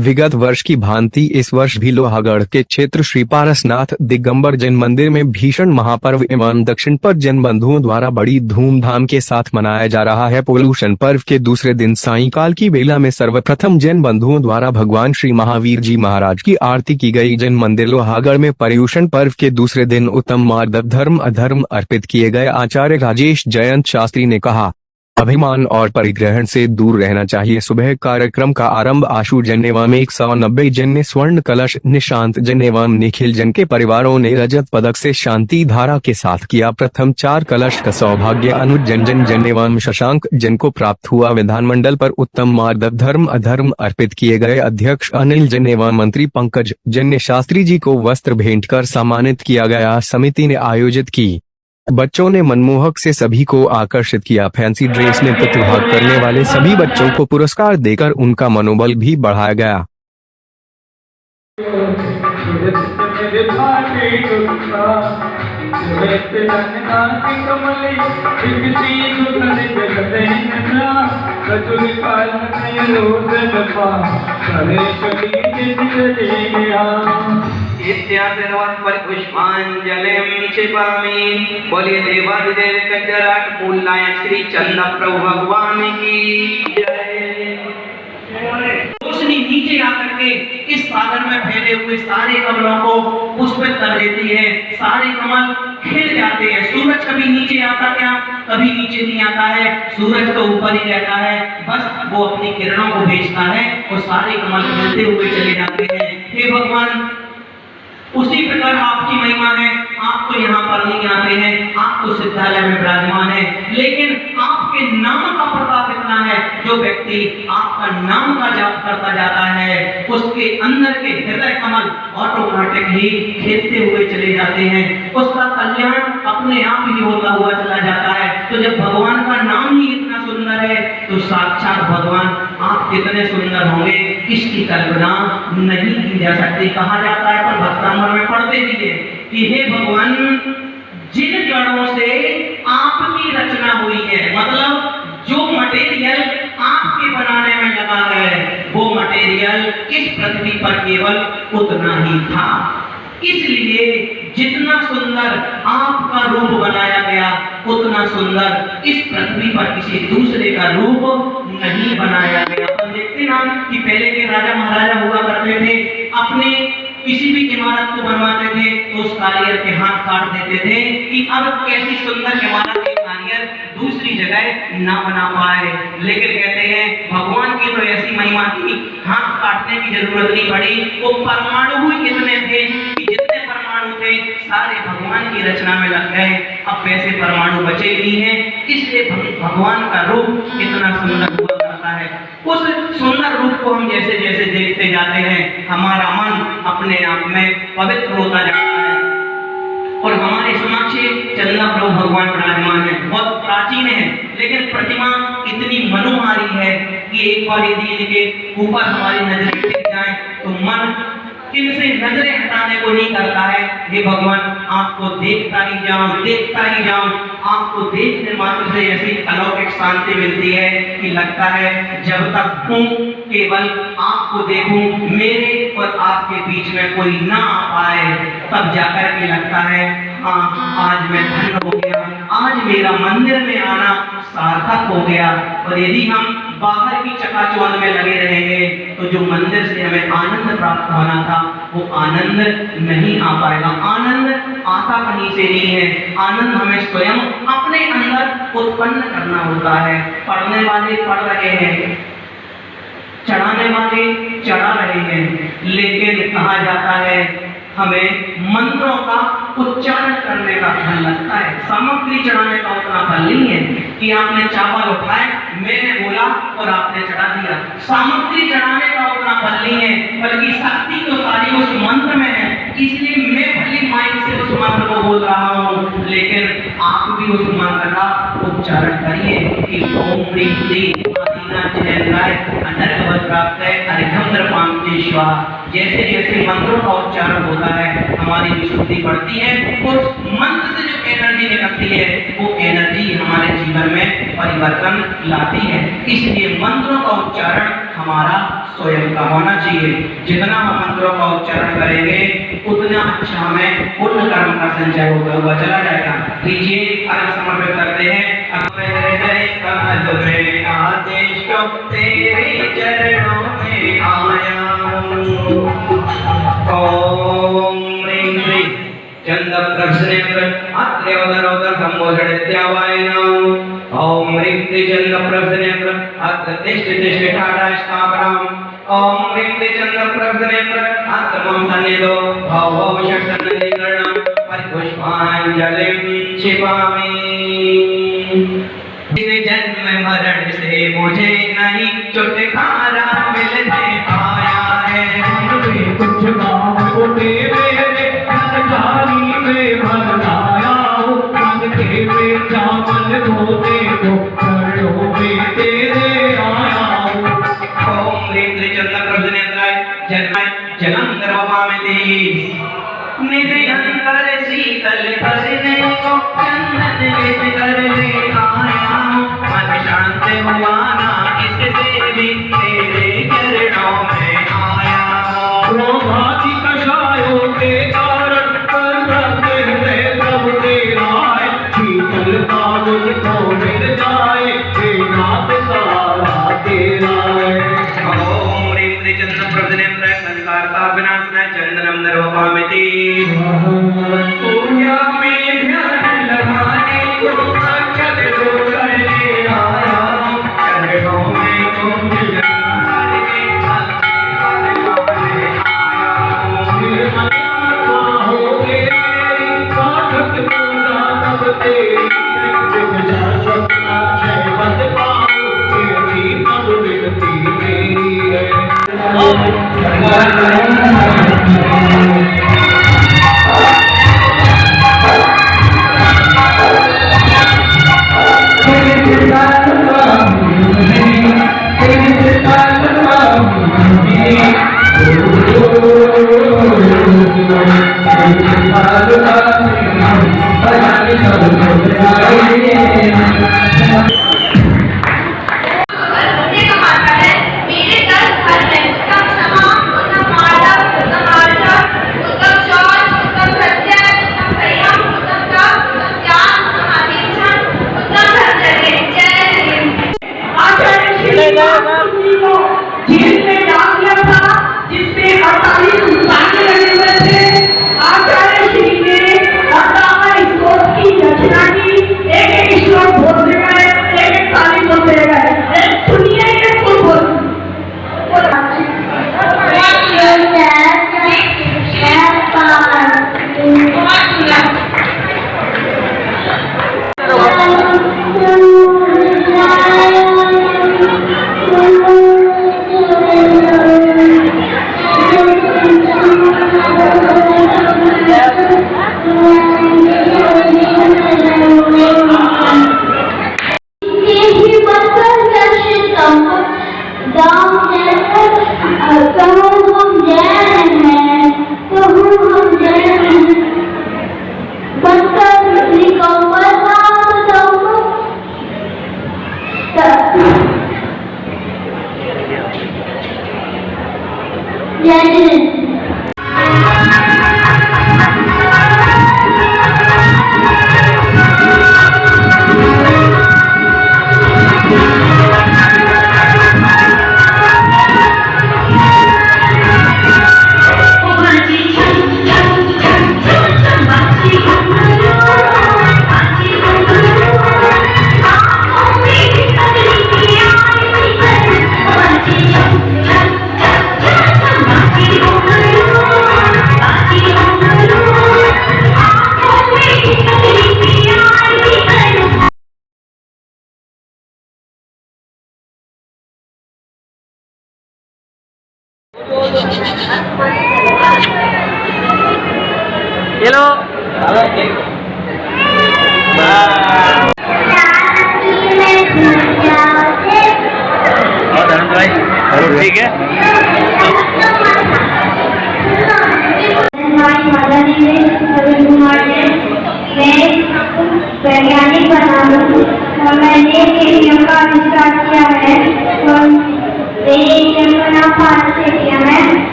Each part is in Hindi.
विगत वर्ष की भांति इस वर्ष भी लोहागढ़ के क्षेत्र श्री पारसनाथ दिगंबर जैन मंदिर में भीषण महापर्व एवं दक्षिण पर जैन बंधुओं द्वारा बड़ी धूमधाम के साथ मनाया जा रहा है। पोल्यूशन पर्व के दूसरे दिन सायंकाल की बेला में सर्वप्रथम जैन बंधुओं द्वारा भगवान श्री महावीर जी महाराज की आरती की गई। जैन मंदिर लोहागढ़ में पर्यूषण पर्व के दूसरे दिन उत्तम मार्ग धर्म अधर्म अर्पित किए गए। आचार्य राजेश जयंत शास्त्री ने कहा, अभिमान और परिग्रहण से दूर रहना चाहिए। सुबह कार्यक्रम का आरंभ आशु जैन एवं 190 जैन ने स्वर्ण कलश, निशांत जैन एवं निखिल जैन के परिवारों ने रजत पदक से शांति धारा के साथ किया। प्रथम 4 कलश का सौभाग्य अनुज जैन एवं शशांक जैन को प्राप्त हुआ। विधानमंडल पर उत्तम मार्ग धर्म अधर्म अर्पित किए गए। अध्यक्ष अनिल जैन एवं मंत्री पंकज जैन ने शास्त्री जी को वस्त्र भेंट कर सम्मानित किया गया। समिति ने आयोजित की बच्चों ने मनमोहक से सभी को आकर्षित किया। फैंसी ड्रेस में प्रतिभाग करने वाले सभी बच्चों को पुरस्कार देकर उनका मनोबल भी बढ़ाया गया। पुष्पांजलिं क्षिपामि। बोलिए देवाधिदेव कज्जराट मूल नायक श्री चंद्र प्रभु भगवान की जय। रोशनी नीचे आकर के इस सागर में फैले हुए सारे कमलों को पुष्पित कर देती है। सारे कमल खिल जाते हैं। सूरज कभी नीचे आता क्या? कभी नीचे नहीं आता है। सूरज तो ऊपर ही रहता है, बस वो अपनी किरणों को भेजता है और सारे कमल खिलते हुए चले जाते हैं। हे भगवान, उसी प्रकार आपकी महिमा है। आप तो यहाँ पर नहीं आते हैं, आप तो सिद्धालय में विराजमान है, लेकिन आपके नाम का प्रताप इतना है, जो व्यक्ति आपका नाम का जाप करता जाता है उसके अंदर के हृदय कमल ऑटोमेटिक ही खिलते हुए चले जाते हैं। उसका कल्याण अपने आप ही होता हुआ चला जाता है। तो जब भगवान का नाम ही इतना सुंदर है तो साक्षात भगवान आप कितने सुंदर होंगे, इसकी कल्पना नहीं की जा सकती। कहा जाता है, पर भक्तामृत में पढ़ते भी है कि हे भगवान, जिन जड़ों से आपकी रचना हुई है, मतलब जो मटेरियल आपके बनाने में लगा है, वो मटेरियल इस पृथ्वी पर केवल उतना ही था। इसलिए जितना सुंदर आपका रूप बनाया गया, उतना सुंदर इस पृथ्वी पर किसी दूसरे का रूप नहीं बनाया गया। हम देखते ना कि पहले के राजा महाराजा हुआ करते थे, अपने किसी भी इमारत को बनवाते थे तो उस कारीगर के हाथ काट देते थे कि अब कैसी सुंदर इमारत के कारीगर दूसरी जगह ना बना पाए। लेकिन कहते हैं भगवान की तो ऐसी महिमा थी, हाथ काटने की जरूरत नहीं पड़ी। वो परमाणु ही इतने थे कि जितने परमाणु थे सारे भगवान की रचना में लग गए। अब वैसे परमाणु बचे ही नहीं है, इसलिए भगवान का रूप इतना सुंदर हुआ करता है। उस सुंदर रूप को हम जैसे जैसे देखते जाते हैं, हमारा मन अपने आप में पवित्र होता जाता है और हमारे समक्ष चंद्र प्रभु भगवान विराजमान है। बहुत प्राचीन है, लेकिन प्रतिमा इतनी मनोहारी है कि एक बार यदि इनके ऊपर हमारी नजरें टिक जाए तो मन इनसे नजरें हटाने को नहीं करता है। हे भगवान, आपको देखता ही जाऊं, देखता ही जाऊं। आपको देखने मात्र से ऐसी अलौकिक शांति मिलती है कि लगता है जब तक हूं केवल आपको देखूं, मेरे और आपके बीच में कोई ना आ पाए, तब जाकर के लगता है हाँ, आज मैं धन्य हो गया, आज मेरा मंदिर में आना सार्थक हो गया। और यदि हम बाहर की चकाचौंध में लगे रहेंगे तो जो मंदिर से हमें आनंद प्राप्त होना था वो आनंद नहीं आ पाएगा। आनंद आता कहीं से नहीं है, आनंद हमें स्वयं अपने अंदर उत्पन्न करना होता है। पढ़ने वाले पढ़ रहे हैं, चढ़ाने वाले चढ़ा रहे हैं, लेकिन कहा जाता है हमें मंत्रों का उच्चारण करने का फल लगता है। सामग्री चढ़ाने का उतना फल नहीं है कि आपने चावल उठाए, मैंने बोला और आपने चढ़ा दिया। सामग्री चढ़ाने का उतना फल नहीं है, बल्कि शक्ति तो सारी उस मंत्र में है। इसलिए मैं भली माइक से उस मंत्र को बोल रहा हूँ, लेकिन आप भी उस मंत्र का उच्चारण करिए कि ओम ह्रीं क्लीं प्राप्त है अरिघम्र पांते स्वाहा। जैसे जैसे मंत्रों का उच्चारण होता है हमारी विशुद्धि बढ़ती है, और उस मंत्र से जो एनर्जी निकलती है वो एनर्जी हमारे जीवन में परिवर्तन लाती है। इसलिए मंत्रों का उच्चारण हमारा स्वयं का होना चाहिए। जितना हम मंत्रों का उच्चारण करेंगे उतना अच्छा हमें पुण्य कर्म का संचय होगा, हुआ चला जाएगा। लीजिए अर्घ समर्पित करते हैं। आदेश तेरे चरणों में आया हूँ। ओम ह्रीं श्री चंद प्रश्नेन्द्र अत्र्योदरोदर संभोषणित्यावायनम्। ओम ह्रीं श्री चंद प्रश्नेन्द्र अत्र तिष्ठ तिष्ठ ठाडा स्थापनम्। ओम ह्रीं श्री चंद प्रश्नेन्द्र अत्र मम सन्निधो भव भव षट्सन्निधिकरणम् परिपुष्पाञ्जलिं क्षिपामि। इस जन्म मरण से मुझे नहीं छुटकारा मिलने पाया है। में कुछ काम उठे मेरे सरकारी में भरनाया हूँ। रंग के में चावल धोते को चरणों में तेरे आया हूँ। ओम ह्रीं त्रिचंद प्रभुनेन्द्राय जन्म गर्भपामिति निधयंतर शीतल करने को चंदन लेप कर ले आया हूँ। मन शांत हुआ ना इससे भी तेरे चरणों में आया हूँ। क्रोधादि कषायों के कारण कर रखते हृदय प्रभु तेरा है। शीतलता मुझको मिल जाए हे नाथ सहारा तेरा है। ओम ह्रीं त्रिचंद प्रभुनेन्द्राय संसारता विनाशनाय चंदनम दर्पपामिति पूजा में ध्यान लगाने को अक्षत को कर ले आया हूँ। चरणों में कुंभ लगाने के हेलो और धर्म भाई ठीक है। वैज्ञानिक बना हूँ और मैंने केमिकल का आविष्कार किया है।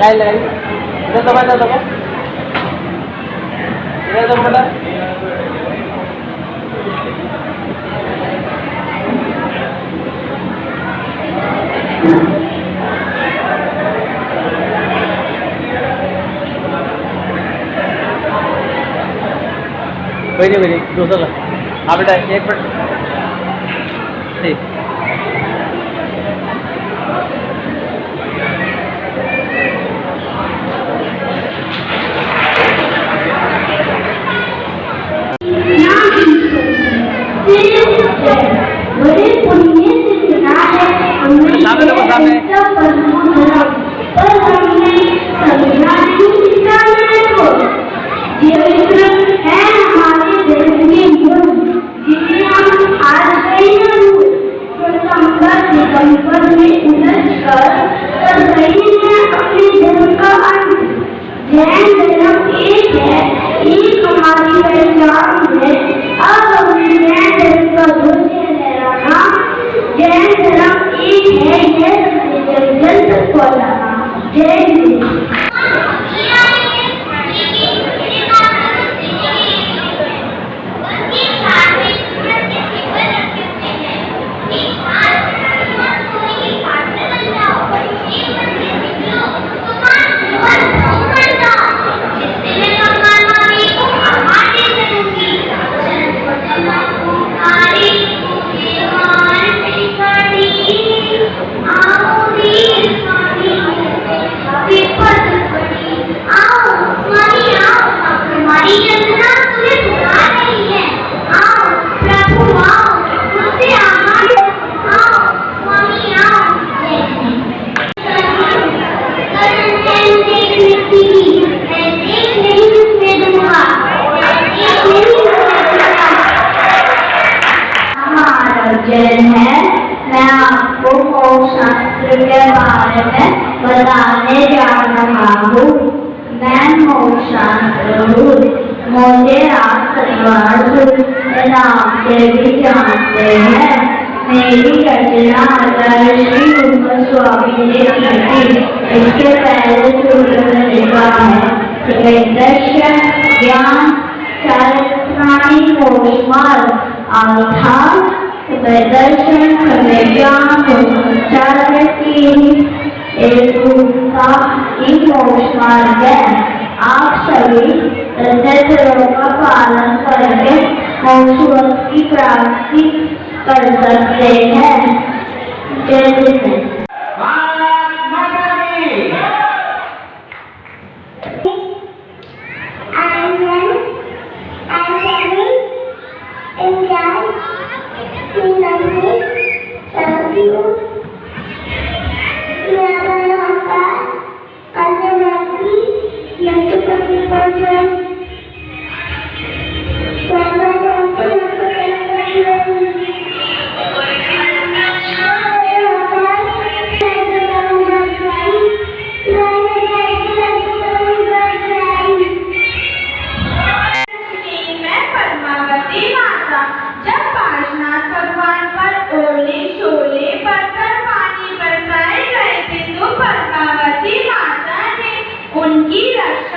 लगाई लगाई इधर दबा इधर दबा बेटा कोई नहीं दूसरा ला हाँ बेटा एक मिनट ठीक बड़े पुण्य से सुना है हमने सामने देखो, सामने। पर हमने समझा नहीं इसका को जीवन है हमारे दिल के गुण जिन्हें हम आज गए दिगंबर में उलझ कर रहे हैं अपने धर्म का अंत। जैन धर्म एक है, एक हमारी पहचान है। अब हमने जैन धर्म का ध्वज लहराना, जैन धर्म एक है यह जन जन तक पहुंचाना। जय हिंद। जैन है, मैं आपको मोक्ष शास्त्र के बारे में बताने जा रहा हूँ। मैं मोक्ष शास्त्र हूँ, मुझे आप सतवार नाम से भी जानते हैं। मेरी रचना आचार्य श्री स्वामी ने की थी। इसके पहले सूत्र में लिखा है दर्शन ज्ञान चारित्राणी मोक्ष मार्ग आस्था दर्शन ज्ञान चार्य की एक मोक्ष मार्ग है। आप सभी तत्वों का पालन करके मोक्ष की प्राप्ति कर सकते हैं। जय हिंद। उनकी रक्षा